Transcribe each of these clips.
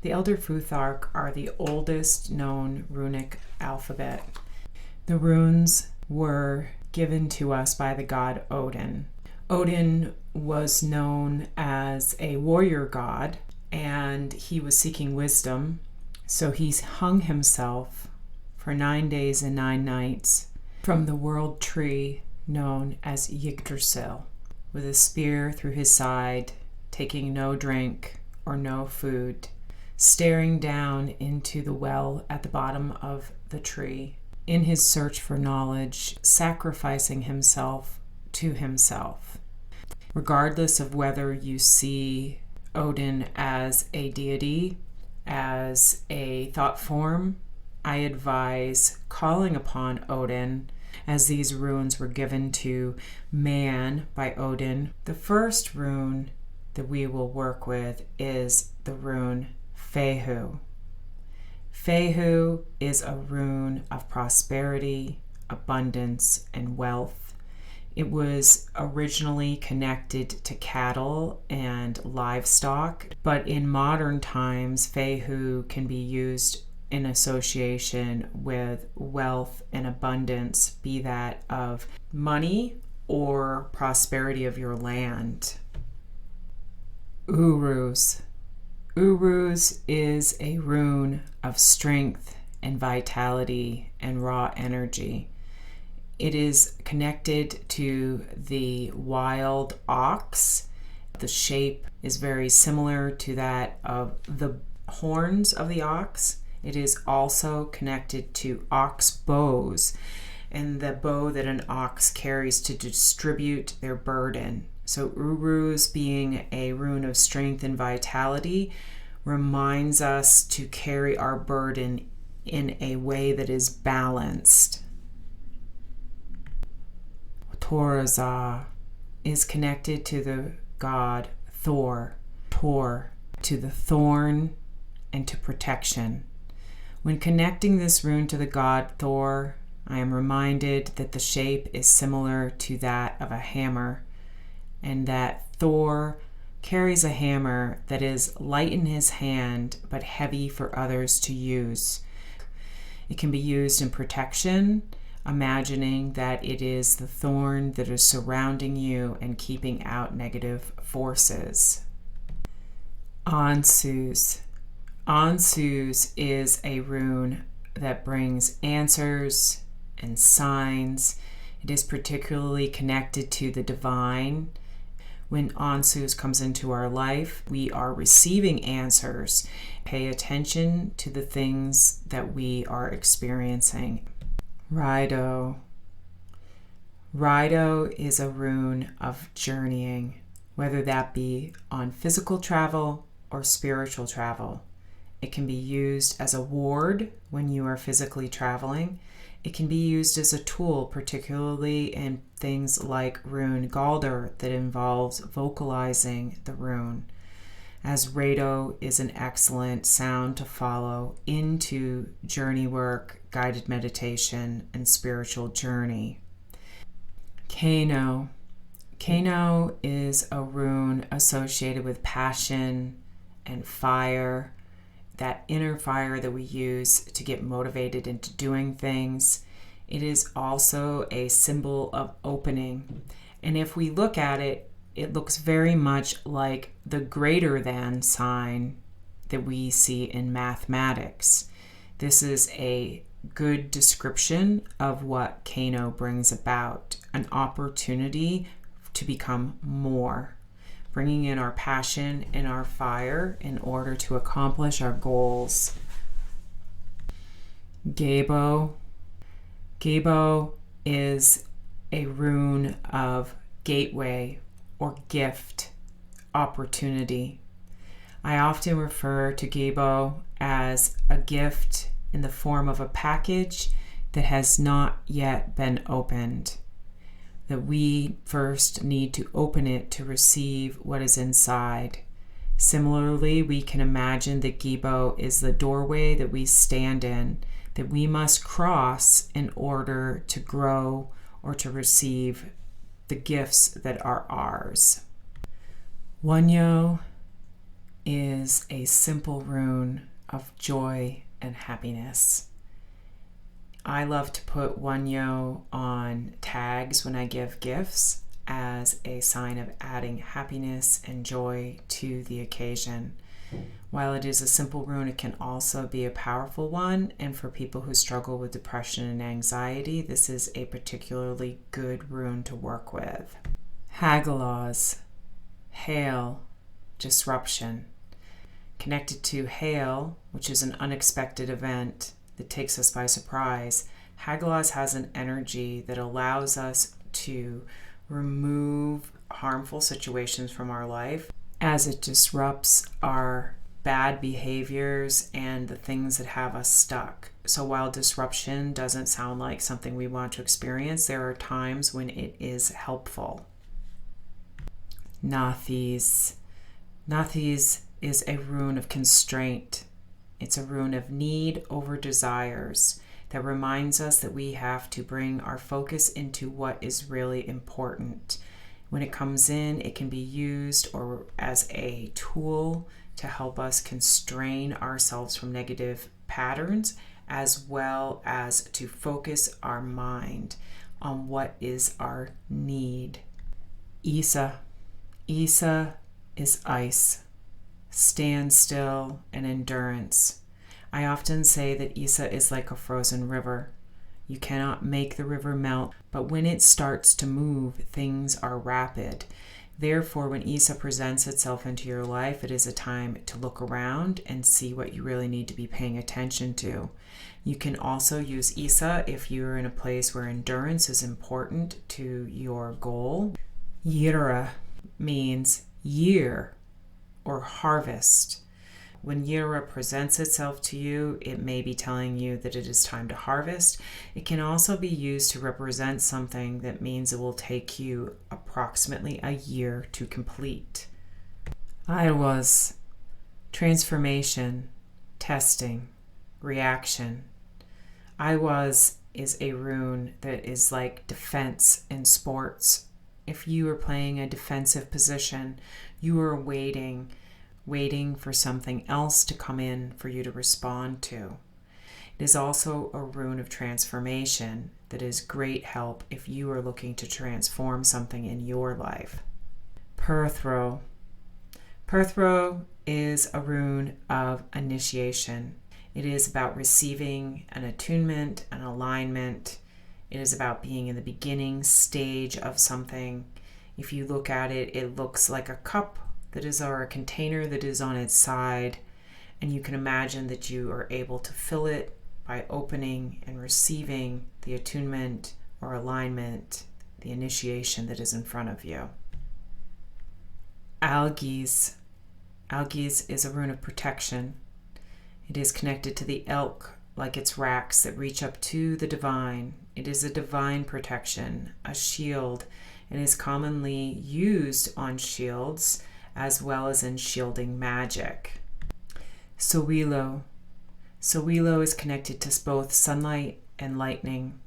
The Elder Futhark are the oldest known runic alphabet. The runes were given to us by the god Odin. Odin was known as a warrior god, and he was seeking wisdom, so he hung himself for 9 days and 9 nights from the world tree known as Yggdrasil, with a spear through his side, taking no drink or no food, staring down into the well at the bottom of the tree, in his search for knowledge, sacrificing himself to himself. Regardless of whether you see Odin as a deity, as a thought form, I advise calling upon Odin, as these runes were given to man by Odin. The first rune that we will work with is the rune Fehu. Fehu is a rune of prosperity, abundance, and wealth. It was originally connected to cattle and livestock, but in modern times, Fehu can be used in association with wealth and abundance, be that of money or prosperity of your land. Uruz. Uruz is a rune of strength and vitality and raw energy. It is connected to the wild ox. The shape is very similar to that of the horns of the ox. It is also connected to ox bows and the bow that an ox carries to distribute their burden. So Uruz, being a rune of strength and vitality, reminds us to carry our burden in a way that is balanced. Toraza is connected to the god Thor, to the thorn and to protection. When connecting this rune to the god Thor, I am reminded that the shape is similar to that of a hammer, and that Thor carries a hammer that is light in his hand but heavy for others to use. It can be used in protection, imagining that it is the thorn that is surrounding you and keeping out negative forces. Ansuz. Ansuz is a rune that brings answers and signs. It is particularly connected to the divine. When Ansuz comes into our life, we are receiving answers. Pay attention to the things that we are experiencing. Rido. Rido is a rune of journeying, whether that be on physical travel or spiritual travel. It can be used as a ward when you are physically traveling. It can be used as a tool, particularly in things like rune Galder that involves vocalizing the rune, as Rado is an excellent sound to follow into journey work, guided meditation, and spiritual journey. Kano. Kano is a rune associated with passion and fire, that inner fire that we use to get motivated into doing things. It is also a symbol of opening. And if we look at it, it looks very much like the greater than sign that we see in mathematics. This is a good description of what Kano brings about, an opportunity to become more, bringing in our passion and our fire in order to accomplish our goals. Gabo. Gabo is a rune of gateway or gift, opportunity. I often refer to Gabo as a gift in the form of a package that has not yet been opened, that we first need to open it to receive what is inside. Similarly, we can imagine that Gabo is the doorway that we stand in, that we must cross in order to grow or to receive the gifts that are ours. Wanyo is a simple rune of joy and happiness. I love to put Wonyo on tags when I give gifts as a sign of adding happiness and joy to the occasion. While it is a simple rune, it can also be a powerful one, and for people who struggle with depression and anxiety, this is a particularly good rune to work with. Hagalaz, hail, disruption. Connected to hail, which is an unexpected event that takes us by surprise, Hagalaz has an energy that allows us to remove harmful situations from our life as it disrupts our bad behaviors and the things that have us stuck. So while disruption doesn't sound like something we want to experience, there are times when it is helpful. Nathiz. Nathiz is a rune of constraint. It's a rune of need over desires that reminds us that we have to bring our focus into what is really important. When it comes in, it can be used or as a tool to help us constrain ourselves from negative patterns, as well as to focus our mind on what is our need. Isa. Isa is ice, standstill, and endurance. I often say that Isa is like a frozen river. You cannot make the river melt, but when it starts to move, things are rapid. Therefore, when Isa presents itself into your life, it is a time to look around and see what you really need to be paying attention to. You can also use Isa if you're in a place where endurance is important to your goal. Yira means year or harvest. When Yira presents itself to you, it may be telling you that it is time to harvest. It can also be used to represent something that means it will take you approximately a year to complete. I was transformation, testing, reaction. I was is a rune that is like defense in sports. If you are playing a defensive position, you are waiting for something else to come in for you to respond to. It is also a rune of transformation that is great help if you are looking to transform something in your life. Perthro. Perthro is a rune of initiation. It is about receiving an attunement, an alignment. It is about being in the beginning stage of something. If you look at it, it looks like a cup that is, or a container that is on its side, and you can imagine that you are able to fill it by opening and receiving the attunement or alignment, the initiation that is in front of you. Algiz. Algiz is a rune of protection. It is connected to the elk, like its racks that reach up to the divine. It is a divine protection, a shield, and is commonly used on shields as well as in shielding magic. Sowilo. Sowilo is connected to both sunlight and lightning.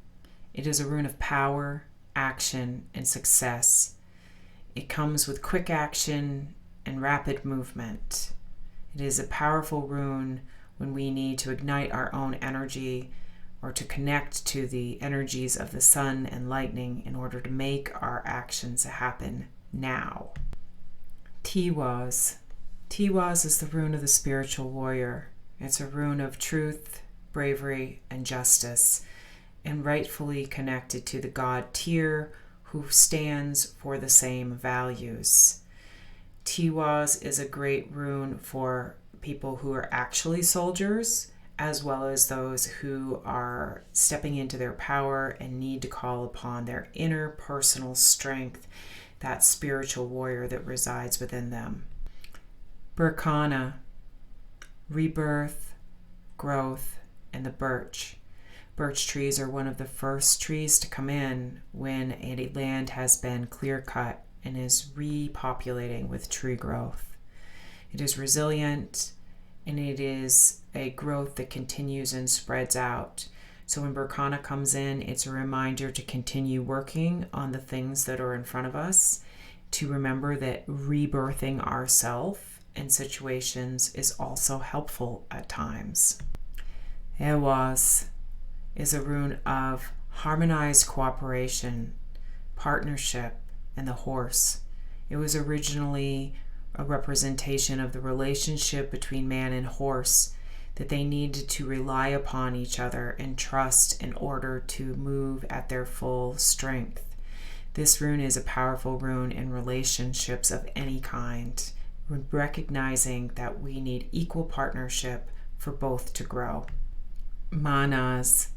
It is a rune of power, action, and success. It comes with quick action and rapid movement. It is a powerful rune when we need to ignite our own energy or to connect to the energies of the sun and lightning in order to make our actions happen now. Tiwaz. Tiwaz is the rune of the spiritual warrior. It's a rune of truth, bravery, and justice, and rightfully connected to the god Tyr, who stands for the same values. Tiwaz is a great rune for people who are actually soldiers, as well as those who are stepping into their power and need to call upon their inner personal strength, that spiritual warrior that resides within them. Burkana, rebirth, growth, and the birch. Birch trees are one of the first trees to come in when a land has been clear-cut and is repopulating with tree growth. It is resilient, and it is a growth that continues and spreads out. So when Burkana comes in, it's a reminder to continue working on the things that are in front of us, to remember that rebirthing ourselves in situations is also helpful at times. Ewas is a rune of harmonized cooperation, partnership, and the horse. It was originally a representation of the relationship between man and horse, that they needed to rely upon each other and trust in order to move at their full strength. This rune is a powerful rune in relationships of any kind, recognizing that we need equal partnership for both to grow. Manas.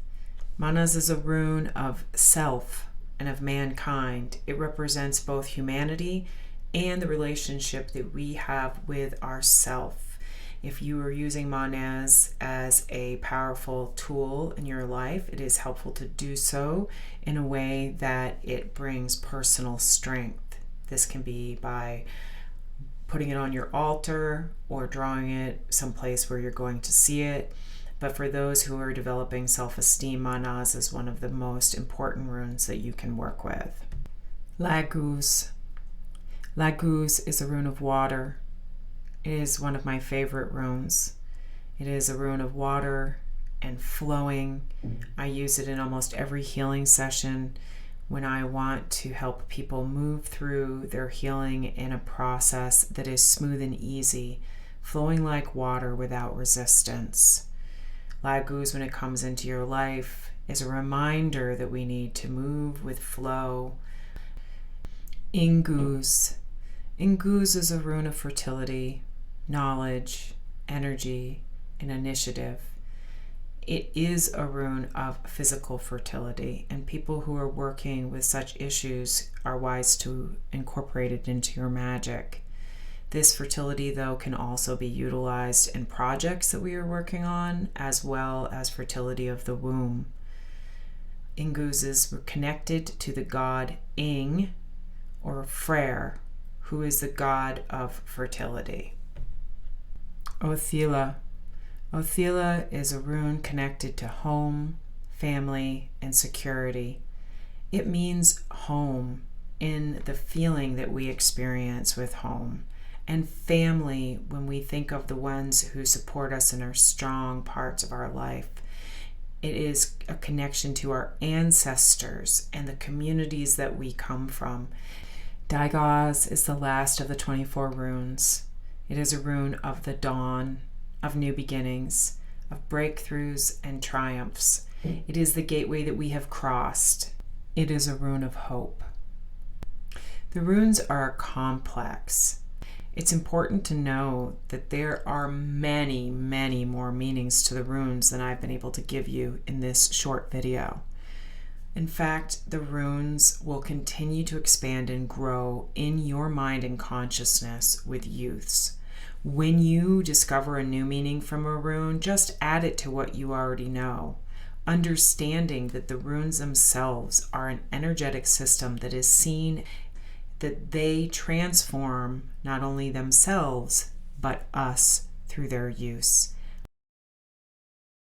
Manas is a rune of self and of mankind. It represents both humanity and the relationship that we have with ourself. If you are using Manas as a powerful tool in your life, it is helpful to do so in a way that it brings personal strength. This can be by putting it on your altar or drawing it someplace where you're going to see it. But for those who are developing self-esteem, Manas is one of the most important runes that you can work with. Lagus. Lagus is a rune of water. It is one of my favorite runes. It is a rune of water and flowing. I use it in almost every healing session when I want to help people move through their healing in a process that is smooth and easy, flowing like water without resistance. Lagus, when it comes into your life, is a reminder that we need to move with flow. Ingus. Ingus is a rune of fertility, knowledge, energy, and initiative. It is a rune of physical fertility, and people who are working with such issues are wise to incorporate it into your magic. This fertility, though, can also be utilized in projects that we are working on, as well as fertility of the womb. Ingus is connected to the god Ing, or Freyr, who is the god of fertility. Othila. Othila is a rune connected to home, family, and security. It means home in the feeling that we experience with home, and family when we think of the ones who support us in our strong parts of our life. It is a connection to our ancestors and the communities that we come from. Dagaz is the last of the 24 runes. It is a rune of the dawn, of new beginnings, of breakthroughs and triumphs. It is the gateway that we have crossed. It is a rune of hope. The runes are complex. It's important to know that there are many, many more meanings to the runes than I've been able to give you in this short video. In fact, the runes will continue to expand and grow in your mind and consciousness with youths. When you discover a new meaning from a rune, just add it to what you already know, understanding that the runes themselves are an energetic system that is seen, that they transform not only themselves, but us through their use.